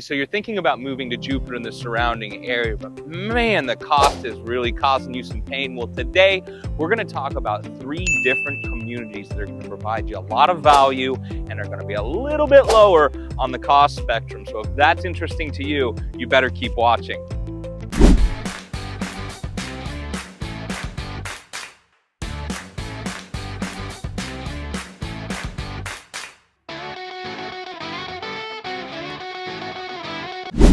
So you're thinking about moving to Jupiter and the surrounding area, but man, the cost is really causing you some pain. Well, today we're going to talk about 3 different communities that are going to provide you a lot of value and are going to be a little bit lower on the cost spectrum. So if that's interesting to you, you better keep watching.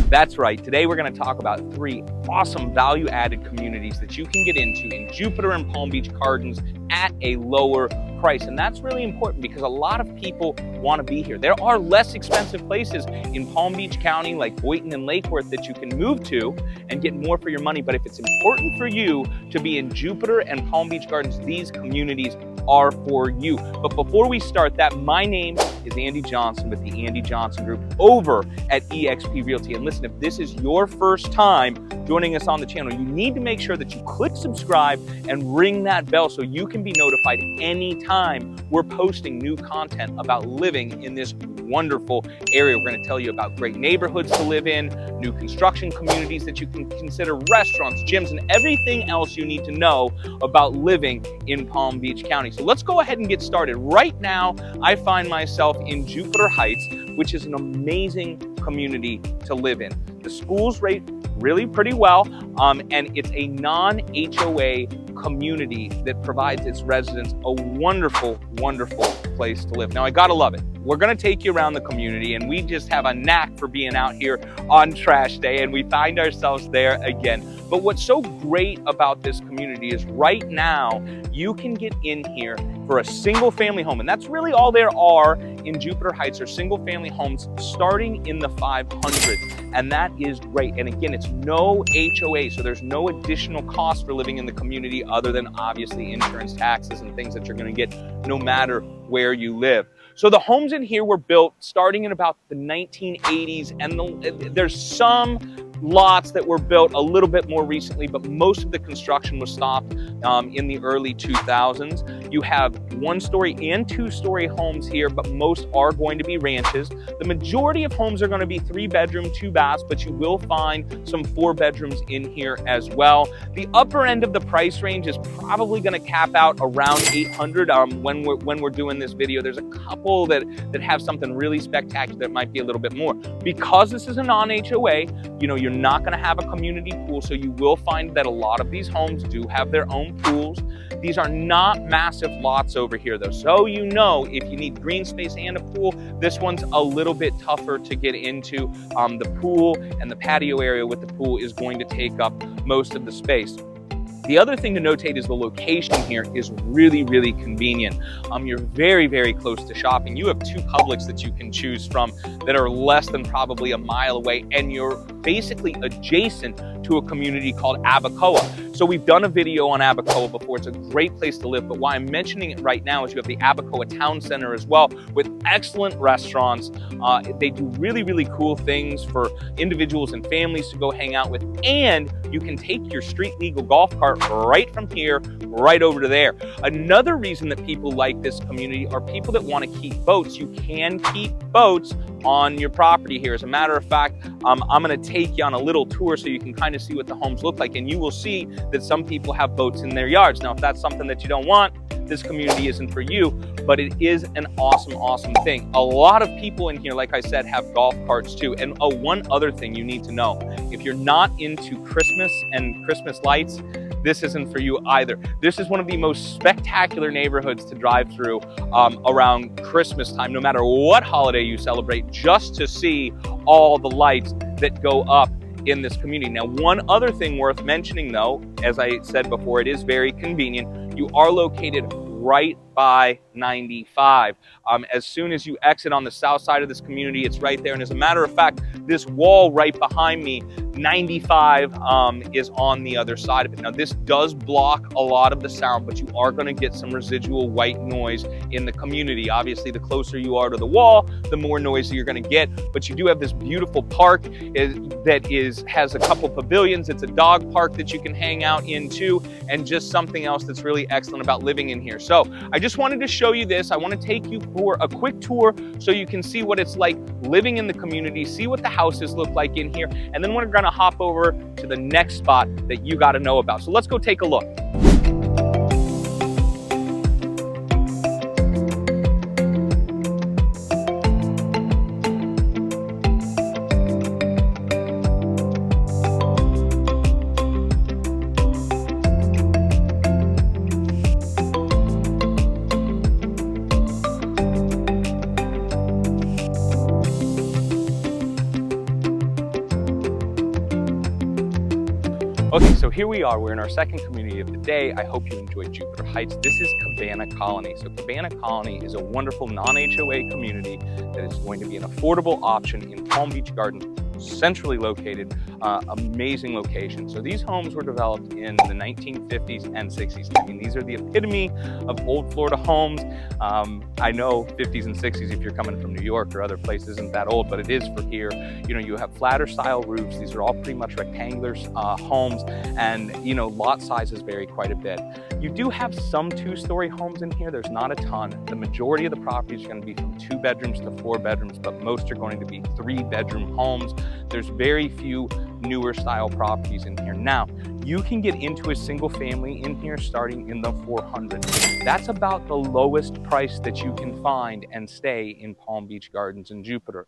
That's right. Today we're going to talk about 3 awesome value-added communities that you can get into in Jupiter and Palm Beach Gardens at a lower price. And that's really important because a lot of people want to be here. There are less expensive places in Palm Beach County like Boynton and Lake Worth that you can move to and get more for your money. But if it's important for you to be in Jupiter and Palm Beach Gardens, these communities are for you. But before we start that, my name is Andy Johnson with the Andy Johnson Group over at eXp Realty. And listen, if this is your first time joining us on the channel, you need to make sure that you click subscribe and ring that bell so you can be notified anytime we're posting new content about living in this wonderful area. We're going to tell you about great neighborhoods to live in, new construction communities that you can consider, restaurants, gyms, and everything else you need to know about living in Palm Beach County. So let's go ahead and get started. Right now, I find myself in Jupiter Heights, which is an amazing community to live in. The schools rate really pretty well, and it's a non-HOA community that provides its residents a wonderful, wonderful place to live. Now, I gotta love it. We're gonna take you around the community, and we just have a knack for being out here on trash day, and we find ourselves there again. But what's so great about this community is right now, you can get in here for a single family home. And that's really all there are in Jupiter Heights are single family homes starting in the 500s. And that is great. And again, it's no HOA, so there's no additional cost for living in the community other than obviously insurance, taxes, and things that you're gonna get no matter where you live. So the homes in here were built starting in about the 1980s, and there's some lots that were built a little bit more recently, but most of the construction was stopped in the early 2000s. You have 1-story and 2-story homes here, but most are going to be ranches. The majority of homes are going to be 3-bedroom, 2 baths, but you will find some 4 bedrooms in here as well. The upper end of the price range is probably going to cap out around 800 when we're doing this video. There's a couple that have something really spectacular that might be a little bit more. Because this is a non-HOA, you know, you're not going to have a community pool, so you will find that a lot of these homes do have their own pools. These are not massive lots over here though, so you know if you need green space and a pool, this one's a little bit tougher to get into. The pool and the patio area with the pool is going to take up most of the space. The other thing to notate is the location here is really, really convenient. You're very, very close to shopping. You have 2 Publix that you can choose from that are less than probably a mile away, and you're basically adjacent to a community called Abacoa. So we've done a video on Abacoa before. It's a great place to live, but why I'm mentioning it right now is you have the Abacoa Town Center as well with excellent restaurants. They do really, really cool things for individuals and families to go hang out with, and you can take your street legal golf cart right from here, right over to there. Another reason that people like this community are people that want to keep boats. You can keep boats on your property here. As a matter of fact, I'm going to take you on a little tour so you can kind of see what the homes look like, and you will see that some people have boats in their yards. Now, if that's something that you don't want, this community isn't for you, but it is an awesome, awesome thing. A lot of people in here, like I said, have golf carts too. And one other thing you need to know, if you're not into Christmas and Christmas lights, this isn't for you either. This is one of the most spectacular neighborhoods to drive through around Christmas time, no matter what holiday you celebrate, just to see all the lights that go up in this community. Now, one other thing worth mentioning though, as I said before, it is very convenient. You are located right by 95. As soon as you exit on the south side of this community, it's right there. And as a matter of fact, this wall right behind me, 95 is on the other side of it. Now, this does block a lot of the sound, but you are going to get some residual white noise in the community. Obviously, the closer you are to the wall, the more noise you're going to get. But you do have this beautiful park that has a couple pavilions. It's a dog park that you can hang out in too, and just something else that's really excellent about living in here. So I just wanted to show you this. I want to take you for a quick tour so you can see what it's like living in the community, see what the houses look like in here, and then we're gonna hop over to the next spot that you gotta know about. So let's go take a look. Okay, so here we are. We're in our second community of the day. I hope you enjoyed Jupiter Heights. This is Cabana Colony. So Cabana Colony is a wonderful non-HOA community that is going to be an affordable option in Palm Beach Gardens, centrally located, amazing location. So these homes were developed in the 1950s and 60s. I mean, these are the epitome of old Florida homes. I know 50s and 60s, if you're coming from New York or other places, isn't that old, but it is for here. You know, you have flatter style roofs. These are all pretty much rectangular homes, and you know, lot sizes vary quite a bit. You do have some two-story homes in here. There's not a ton. The majority of the properties are going to be from 2 bedrooms to 4 bedrooms, but most are going to be 3-bedroom homes. There's very few newer style properties in here. Now, you can get into a single family in here starting in the 400s. That's about the lowest price that you can find and stay in Palm Beach Gardens and Jupiter.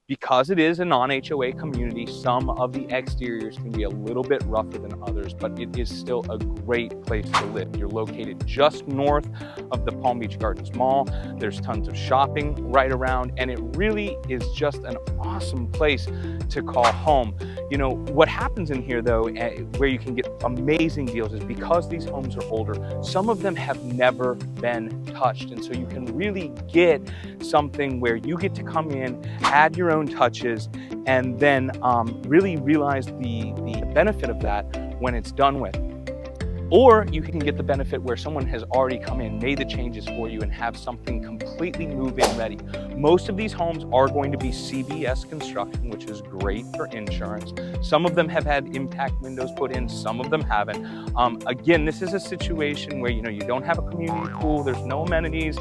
Because it is a non-HOA community, some of the exteriors can be a little bit rougher than others, but it is still a great place to live. You're located just north of the Palm Beach Gardens Mall. There's tons of shopping right around, and it really is just an awesome place to call home. You know, what happens in here though, where you can get amazing deals, is because these homes are older, some of them have never been touched. And so you can really get something where you get to come in, add your own touches, and then really realize the benefit of that when it's done with. Or you can get the benefit where someone has already come in, made the changes for you, and have something completely move-in ready. Most of these homes are going to be CBS construction, which is great for insurance. Some of them have had impact windows put in, some of them haven't. Again, this is a situation where, you know, you don't have a community pool, there's no amenities.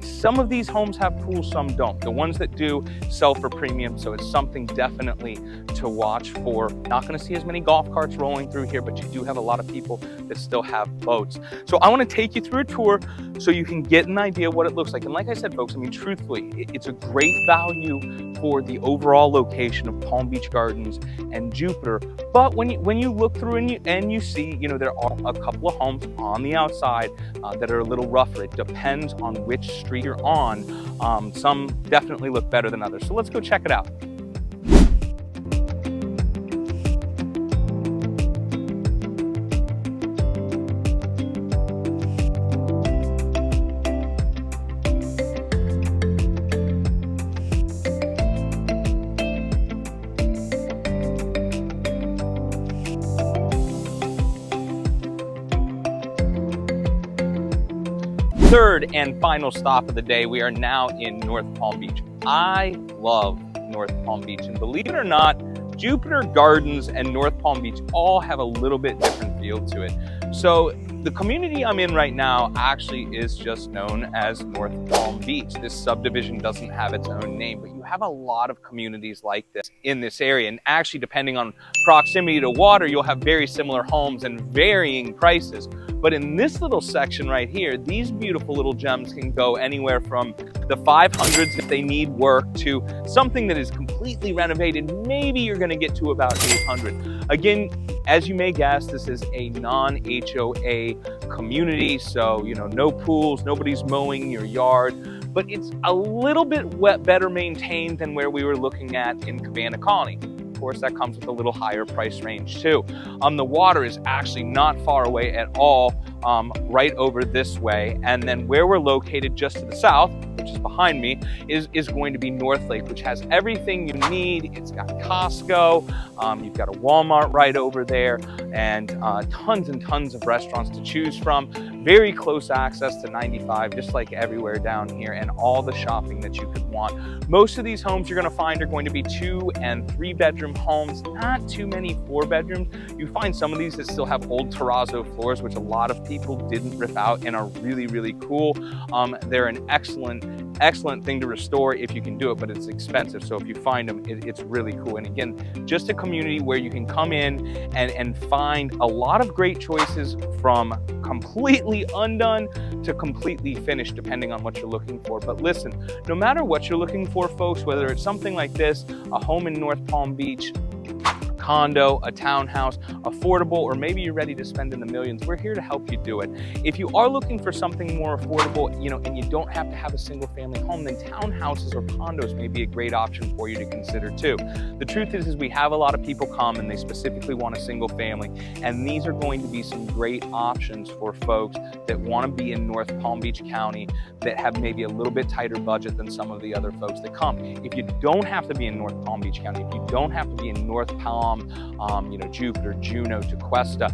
Some of these homes have pools, some don't. The ones that do sell for premium, so it's something definitely to watch for. Not going to see as many golf carts rolling through here, but you do have a lot of people that still have boats. So I want to take you through a tour so you can get an idea what it looks like. And like I said, folks, I mean, truthfully, it's a great value for the overall location of Palm Beach Gardens and Jupiter. But when you look through and you see, you know, there are a couple of homes on the outside that are a little rougher. It depends on which street you're on. Some definitely look better than others. So let's go check it out. Third and final stop of the day, we are now in North Palm Beach. I love North Palm Beach, and believe it or not, Jupiter Gardens and North Palm Beach all have a little bit different feel to it. So the community I'm in right now actually is just known as North Palm Beach. This subdivision doesn't have its own name, but you have a lot of communities like this in this area. And actually, depending on proximity to water, you'll have very similar homes and varying prices. But in this little section right here, these beautiful little gems can go anywhere from the 500s if they need work to something that is completely renovated. Maybe you're going to get to about 800. Again, as you may guess, this is a non-HOA community, so you know, no pools, nobody's mowing your yard, but it's a little bit better maintained than where we were looking at in Cabana Colony. Of course, that comes with a little higher price range too. The water is actually not far away at all, right over this way. And then where we're located just to the south, which is behind me, is going to be North Lake, which has everything you need. It's got Costco, you've got a Walmart right over there, and tons and tons of restaurants to choose from. Very close access to 95, just like everywhere down here, and all the shopping that you could want. Most of these homes you're going to find are going to be 2 and 3 bedroom homes, not too many 4 bedrooms. You find some of these that still have old terrazzo floors, which a lot of people people didn't rip out and are really, really cool. They're an excellent thing to restore if you can do it, but it's expensive. So if you find them, it's really cool. And again, just a community where you can come in and find a lot of great choices, from completely undone to completely finished, depending on what you're looking for. But listen, no matter what you're looking for, folks, whether it's something like this, a home in North Palm Beach, condo, a townhouse, affordable, or maybe you're ready to spend in the millions, we're here to help you do it. If you are looking for something more affordable, and you don't have to have a single family home, then townhouses or condos may be a great option for you to consider too. The truth is we have a lot of people come and they specifically want a single family, and these are going to be some great options for folks that want to be in North Palm Beach County, that have maybe a little bit tighter budget than some of the other folks that come. If you don't have to be in North Palm Beach County, if you don't have to be in North Palm, Jupiter, Juneau, Tequesta,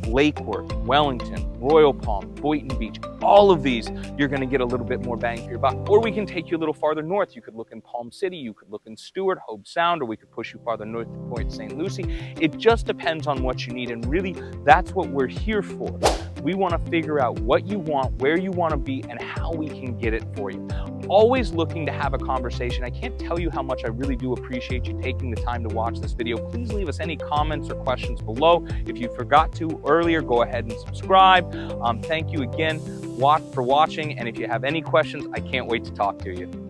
Lake Worth, Wellington, Royal Palm, Boynton Beach, all of these, you're going to get a little bit more bang for your buck. Or we can take you a little farther north. You could look in Palm City, you could look in Stewart, Hobe Sound, or we could push you farther north to Point St. Lucie. It just depends on what you need, and really, that's what we're here for. We want to figure out what you want, where you want to be, and how we can get it for you. Always looking to have a conversation. I can't tell you how much I really do appreciate you taking the time to watch this video. Please leave us any comments or questions below. If you forgot to earlier, go ahead and subscribe. Thank you again for watching, and if you have any questions, I can't wait to talk to you.